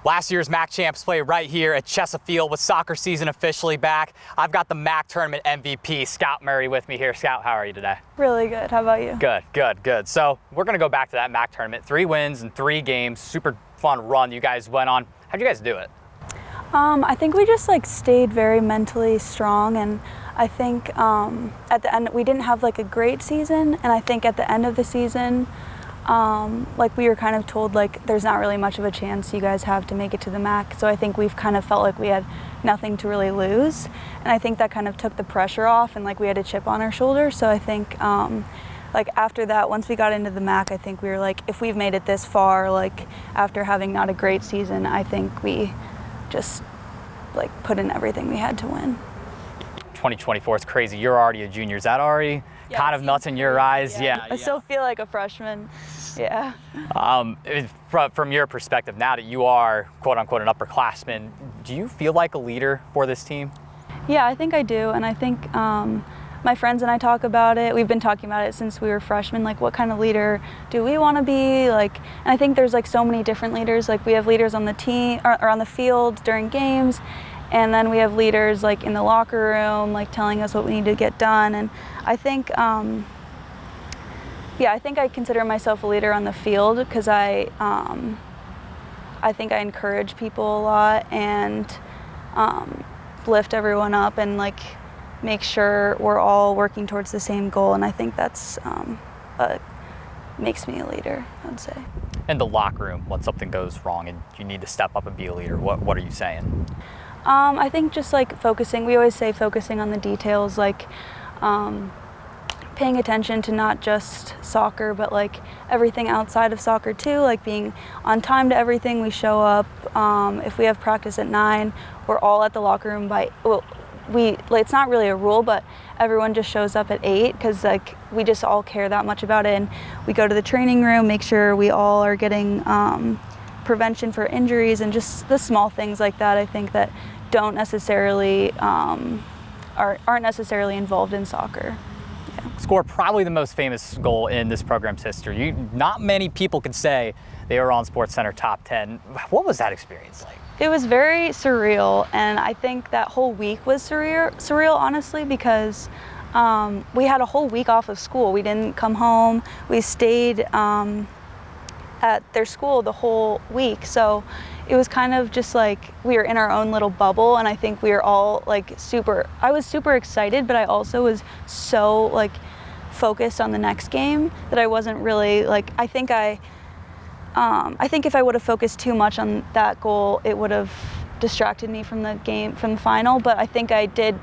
Last year's MAC champs play right here at Chesapeake with soccer season officially back. I've got the MAC tournament MVP, Scout Murray, with me here. Scout, how are you today? Really good. How about you? Good. So we're going to go back to that MAC tournament. 3 wins in 3 games. Super fun run you guys went on. How'd you guys do it? I think we just stayed very mentally strong, and I think at the end we didn't have a great season, and I think at the end of the season we were kind of told there's not really much of a chance you guys have to make it to the MAC, so I think we've kind of felt like we had nothing to really lose, and I think that kind of took the pressure off, and we had a chip on our shoulder. So I think after that, once we got into the MAC, I think we were if we've made it this far, after having not a great season, I think we just put in everything we had to win. 2024 is crazy. You're already a junior. Is that already kind of nuts in your eyes? Yeah. I still feel like a freshman. Yeah. From your perspective, now that you are quote unquote an upperclassman, do you feel like a leader for this team? Yeah, I think I do, and I think my friends and I talk about it. We've been talking about it since we were freshmen, what kind of leader do we want to be? And I think there's so many different leaders. We have leaders on the team or on the field during games, and then we have leaders in the locker room, telling us what we need to get done. And I think, I think I consider myself a leader on the field because I think I encourage people a lot and lift everyone up and make sure we're all working towards the same goal, and I think that's makes me a leader, I'd say. In the locker room, when something goes wrong and you need to step up and be a leader, what are you saying? I think just focusing. We always say focusing on the details, paying attention to not just soccer, but everything outside of soccer too, being on time to everything. We show up. If we have practice at 9, we're all at the locker room by, it's not really a rule, but everyone just shows up at 8 because we just all care that much about it. And we go to the training room, make sure we all are getting prevention for injuries and just the small things like that, I think, that don't necessarily aren't necessarily involved in soccer. Yeah. Score probably the most famous goal in this program's history. Not many people could say they were on SportsCenter top 10. What was that experience like? It was very surreal, and I think that whole week was surreal honestly, because we had a whole week off of school. We didn't come home. We stayed at their school the whole week, so it was kind of just we were in our own little bubble, and I think we were all I was super excited, but I also was so focused on the next game that I wasn't really I think if I would have focused too much on that goal, it would have distracted me from the game, from the final. But I think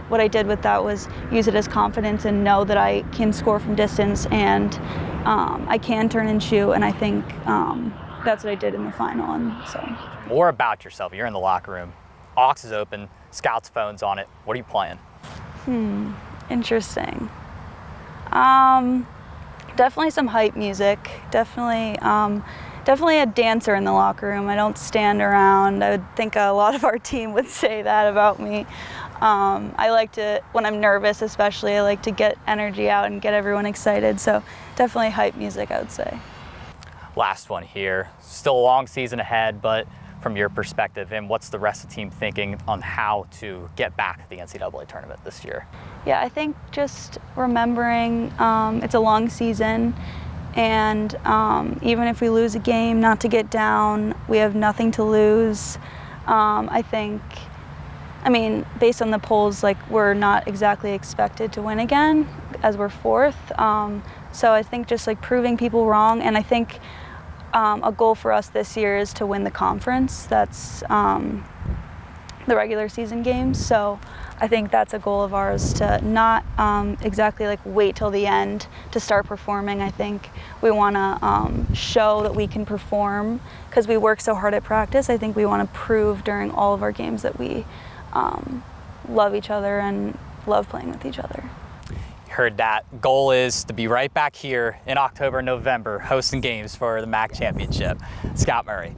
what I did with that was use it as confidence and know that I can score from distance and I can turn and shoot. And I think that's what I did in the final. And so. More about yourself. You're in the locker room. Aux is open. Scout's phone's on it. What are you playing? Interesting. Definitely some hype music. Definitely a dancer in the locker room. I don't stand around. I would think a lot of our team would say that about me. I like to, when I'm nervous especially, I like to get energy out and get everyone excited. So definitely hype music, I would say. Last one here. Still a long season ahead, but from your perspective, and what's the rest of the team thinking on how to get back to the NCAA tournament this year? Yeah, I think just remembering it's a long season. And even if we lose a game, not to get down. We have nothing to lose. Based on the polls, we're not exactly expected to win again, as we're 4th. So I think just proving people wrong. And I think a goal for us this year is to win the conference. That's the regular season games. So I think that's a goal of ours, to not exactly wait till the end to start performing. I think we want to show that we can perform because we work so hard at practice. I think we want to prove during all of our games that we love each other and love playing with each other. Heard that. Goal is to be right back here in October, November, hosting games for the MAC championship. Scout Murray,